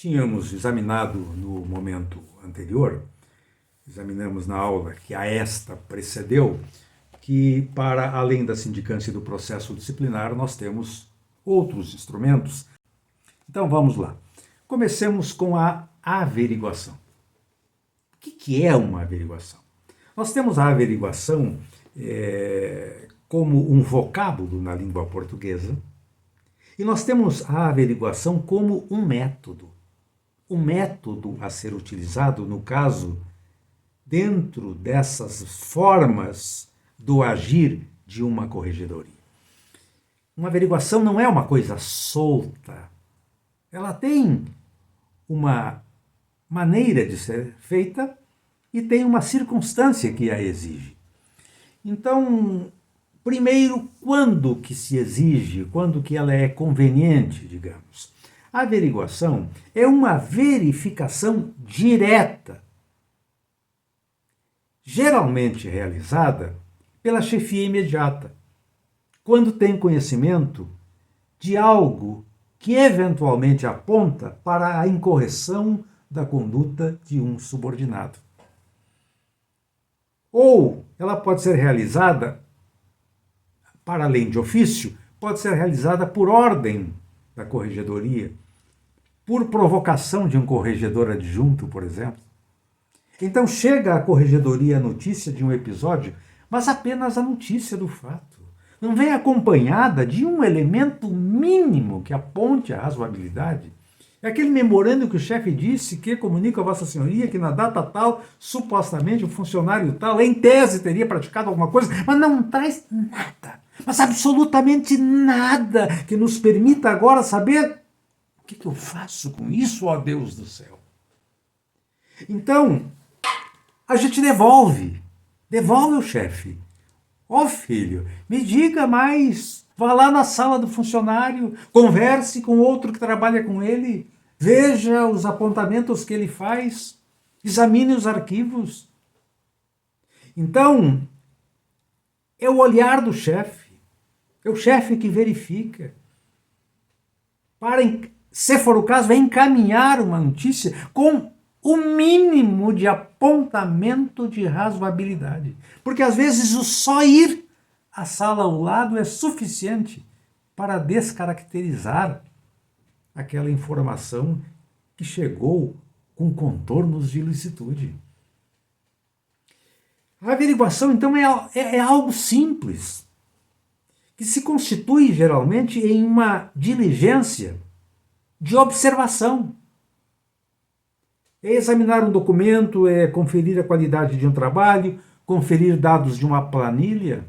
tínhamos examinado no momento anterior, examinamos na aula que a esta precedeu, que para além da sindicância do processo disciplinar, nós temos outros instrumentos. Então vamos lá. Comecemos com a averiguação. O que é uma averiguação? Nós temos a averiguação como um vocábulo na língua portuguesa, e nós temos a averiguação como um método a ser utilizado, no caso, dentro dessas formas do agir de uma corregedoria. Uma averiguação não é uma coisa solta, ela tem uma maneira de ser feita e tem uma circunstância que a exige. Então, primeiro, quando que se exige, quando que ela é conveniente, digamos. A averiguação é uma verificação direta, geralmente realizada pela chefia imediata, quando tem conhecimento de algo que eventualmente aponta para a incorreção da conduta de um subordinado. Ou ela pode ser realizada, para além de ofício, pode ser realizada por ordem da corregedoria, por provocação de um corregedor adjunto, por exemplo. Então chega à corregedoria a notícia de um episódio, mas apenas a notícia do fato. Não vem acompanhada de um elemento mínimo que aponte a razoabilidade. É aquele memorando que o chefe disse que comunica a Vossa Senhoria que na data tal, supostamente, o funcionário tal, em tese, teria praticado alguma coisa, mas não traz nada, mas absolutamente nada que nos permita agora saber o que eu faço com isso, ó Deus do céu. Então, a gente devolve o chefe. Ó filho, me diga mais, vá lá na sala do funcionário, converse com outro que trabalha com ele, veja os apontamentos que ele faz, examine os arquivos. Então, é o olhar do chefe, é o chefe que verifica. Para, se for o caso, vai encaminhar uma notícia com o mínimo de apontamento de razoabilidade. Porque às vezes o só ir à sala ao lado é suficiente para descaracterizar aquela informação que chegou com contornos de ilicitude. A averiguação, então, é algo simples, que se constitui geralmente em uma diligência de observação. É examinar um documento, é conferir a qualidade de um trabalho, conferir dados de uma planilha.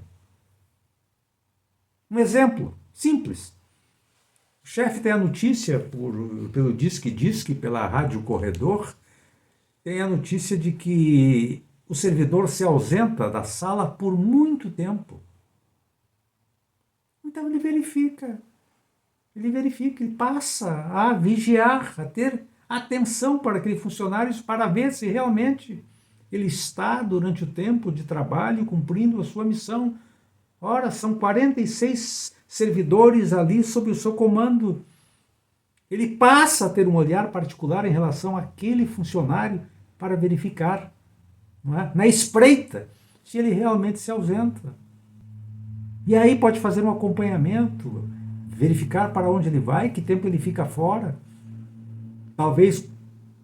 Um exemplo simples. O chefe tem a notícia pelo Disque, pela Rádio Corredor, tem a notícia de que o servidor se ausenta da sala por muito tempo. Então ele verifica, ele passa a vigiar, a ter atenção para aquele funcionário para ver se realmente ele está, durante o tempo de trabalho, cumprindo a sua missão. Ora, são 46 servidores ali sob o seu comando. Ele passa a ter um olhar particular em relação àquele funcionário para verificar, não é? Na espreita, se ele realmente se ausenta. E aí pode fazer um acompanhamento, verificar para onde ele vai, que tempo ele fica fora. Talvez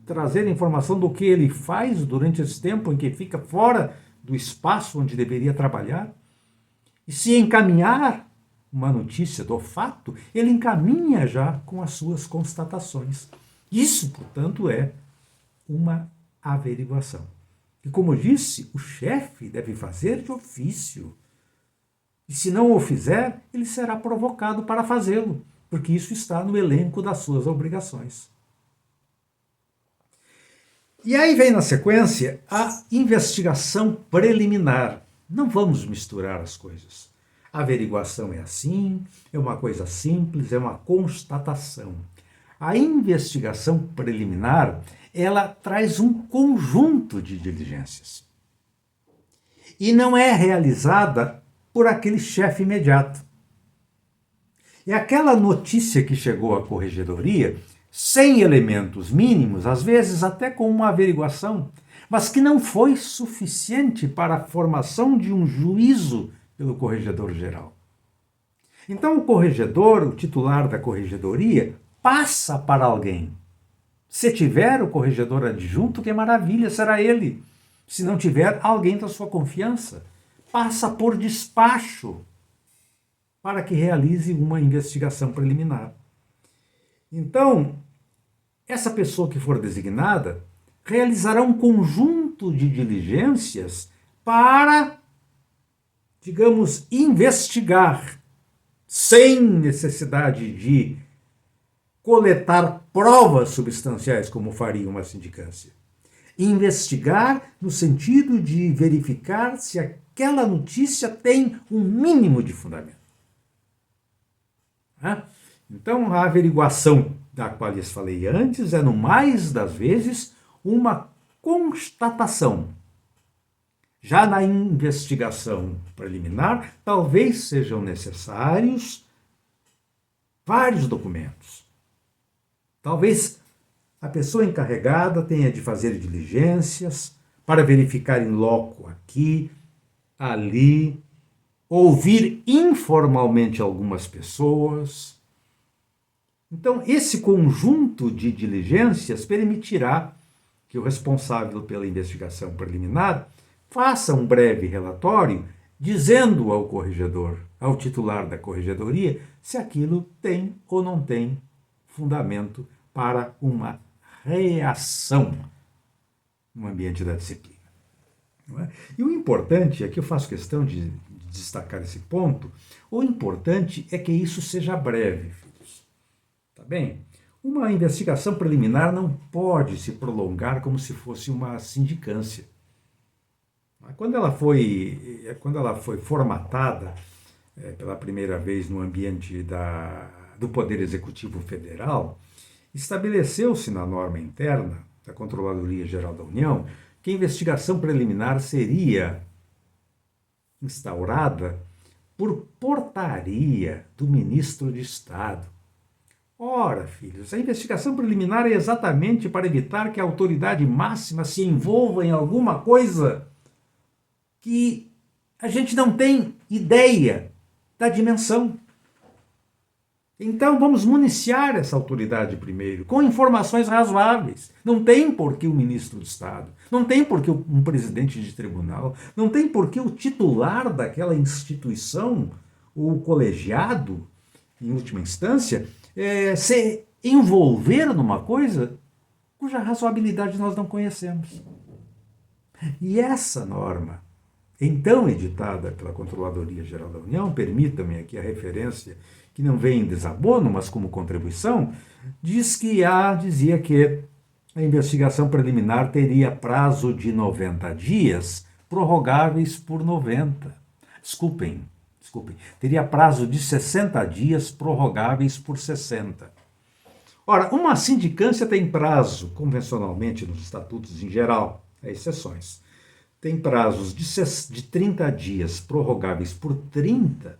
trazer informação do que ele faz durante esse tempo em que fica fora do espaço onde deveria trabalhar. E se encaminhar uma notícia do fato, ele encaminha já com as suas constatações. Isso, portanto, é uma averiguação. E como eu disse, o chefe deve fazer de ofício. E se não o fizer, ele será provocado para fazê-lo, porque isso está no elenco das suas obrigações. E aí vem na sequência a investigação preliminar. Não vamos misturar as coisas. A averiguação é assim, é uma coisa simples, é uma constatação. A investigação preliminar, ela traz um conjunto de diligências. E não é realizada por aquele chefe imediato. E aquela notícia que chegou à corregedoria sem elementos mínimos, às vezes até com uma averiguação, mas que não foi suficiente para a formação de um juízo pelo corregedor geral. Então o corregedor, o titular da corregedoria, passa para alguém. Se tiver o corregedor adjunto, que maravilha, será ele. Se não tiver, alguém da sua confiança. Passa por despacho para que realize uma investigação preliminar. Então, essa pessoa que for designada realizará um conjunto de diligências para, digamos, investigar, sem necessidade de coletar provas substanciais, como faria uma sindicância. Investigar no sentido de verificar se aquela notícia tem um mínimo de fundamento. Então, a averiguação da qual lhes falei antes é, no mais das vezes, uma constatação. Já na investigação preliminar, talvez sejam necessários vários documentos. Talvez a pessoa encarregada tenha de fazer diligências para verificar em loco aqui, ali, ouvir informalmente algumas pessoas. Então, esse conjunto de diligências permitirá que o responsável pela investigação preliminar faça um breve relatório dizendo ao corregedor, ao titular da corregedoria, se aquilo tem ou não tem fundamento para uma reação no ambiente da disciplina. Não é? E o importante, aqui eu faço questão de destacar esse ponto, o importante é que isso seja breve, filhos. Tá bem? Uma investigação preliminar não pode se prolongar como se fosse uma sindicância. Quando ela foi formatada pela primeira vez no ambiente do Poder Executivo Federal, estabeleceu-se na norma interna da Controladoria Geral da União que a investigação preliminar seria instaurada por portaria do ministro de Estado. Ora, filhos, a investigação preliminar é exatamente para evitar que a autoridade máxima se envolva em alguma coisa que a gente não tem ideia da dimensão. Então vamos municiar essa autoridade primeiro, com informações razoáveis. Não tem por que o ministro de Estado, não tem por que um presidente de tribunal, não tem por que o titular daquela instituição, o colegiado, em última instância, se envolver numa coisa cuja razoabilidade nós não conhecemos. E essa norma, então editada pela Controladoria Geral da União, permita-me aqui a referência, que não vem em desabono, mas como contribuição, dizia que a investigação preliminar teria prazo de 90 dias, prorrogáveis por 90. Desculpem, teria prazo de 60 dias, prorrogáveis por 60. Ora, uma sindicância tem prazo, convencionalmente nos estatutos em geral, há exceções, tem prazos de 30 dias, prorrogáveis por 30.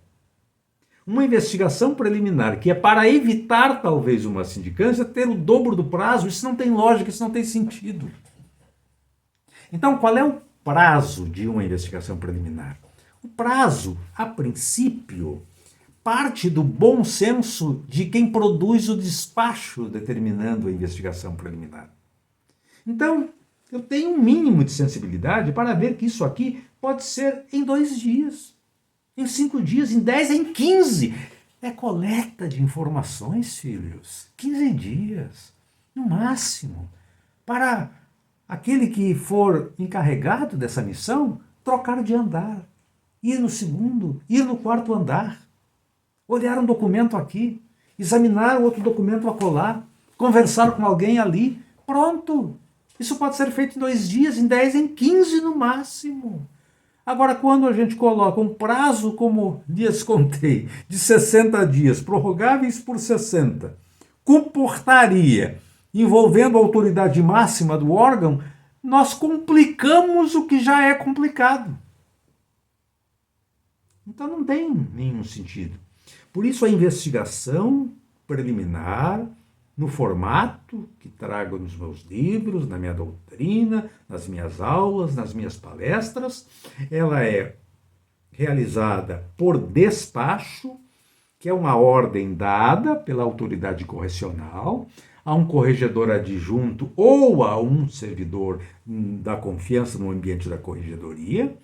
Uma investigação preliminar, que é para evitar talvez uma sindicância, ter o dobro do prazo, isso não tem lógica, isso não tem sentido. Então, qual é o prazo de uma investigação preliminar? O prazo, a princípio, parte do bom senso de quem produz o despacho determinando a investigação preliminar. Então, eu tenho um mínimo de sensibilidade para ver que isso aqui pode ser em 2 dias, em 5 dias, em 10, em 15. É coleta de informações, filhos. 15 dias, no máximo, para aquele que for encarregado dessa missão trocar de andar, ir no segundo, ir no quarto andar, olhar um documento aqui, examinar outro documento acolá, conversar com alguém ali, pronto. Isso pode ser feito em 2 dias, em 10, em 15 no máximo. Agora, quando a gente coloca um prazo, como lhes contei, de 60 dias, prorrogáveis por 60, com portaria envolvendo a autoridade máxima do órgão, nós complicamos o que já é complicado. Então não tem nenhum sentido. Por isso a investigação preliminar no formato que trago nos meus livros, na minha doutrina, nas minhas aulas, nas minhas palestras. Ela é realizada por despacho, que é uma ordem dada pela autoridade correcional a um corregedor adjunto ou a um servidor da confiança no ambiente da corregedoria.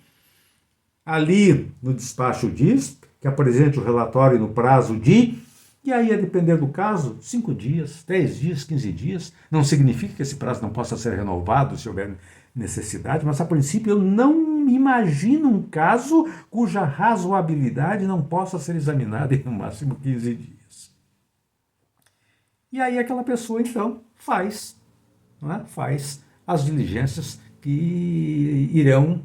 Ali no despacho diz que apresente o relatório no prazo de, e aí a depender do caso, 5 dias, 10 dias, 15 dias. Não significa que esse prazo não possa ser renovado se houver necessidade, mas a princípio eu não imagino um caso cuja razoabilidade não possa ser examinada em no máximo 15 dias. E aí aquela pessoa então faz as diligências que irão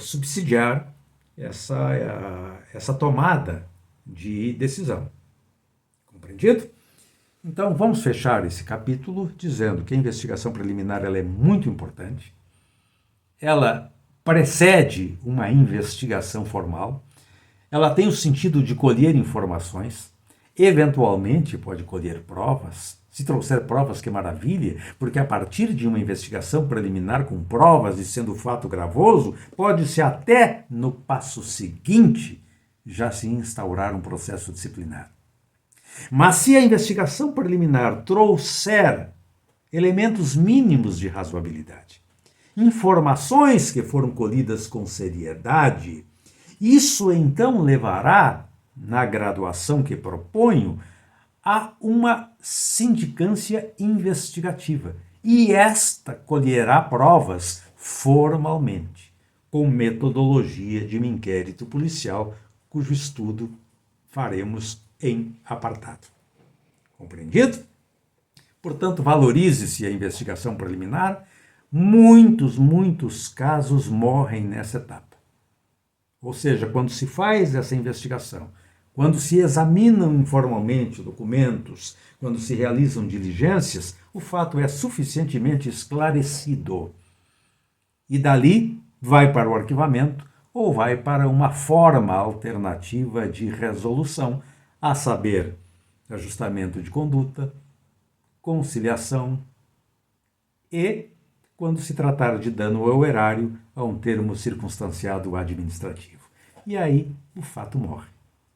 subsidiar essa tomada de decisão. Compreendido? Então, vamos fechar esse capítulo dizendo que a investigação preliminar ela é muito importante. Ela precede uma investigação formal. Ela tem o sentido de colher informações. Eventualmente, pode colher provas. Se trouxer provas, que maravilha, porque a partir de uma investigação preliminar com provas e sendo fato gravoso, pode-se até, no passo seguinte, já se instaurar um processo disciplinar. Mas se a investigação preliminar trouxer elementos mínimos de razoabilidade, informações que foram colhidas com seriedade, isso então levará, na graduação que proponho, a uma sindicância investigativa. E esta colherá provas formalmente, com metodologia de um inquérito policial, cujo estudo faremos em apartado. Compreendido? Portanto, valorize-se a investigação preliminar. Muitos casos morrem nessa etapa. Ou seja, quando se faz essa investigação, quando se examinam informalmente documentos, quando se realizam diligências, o fato é suficientemente esclarecido. E dali vai para o arquivamento ou vai para uma forma alternativa de resolução, a saber, ajustamento de conduta, conciliação e, quando se tratar de dano ao erário, a um termo circunstanciado administrativo. E aí o fato morre,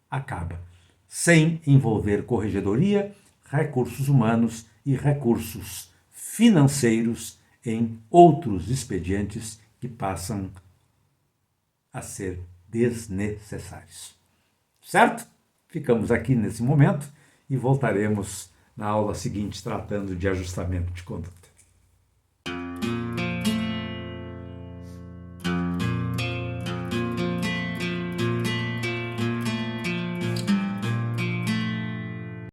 acaba, sem envolver corregedoria, recursos humanos e recursos financeiros em outros expedientes que passam a ser desnecessários. Certo? Ficamos aqui nesse momento e voltaremos na aula seguinte tratando de ajustamento de conduta.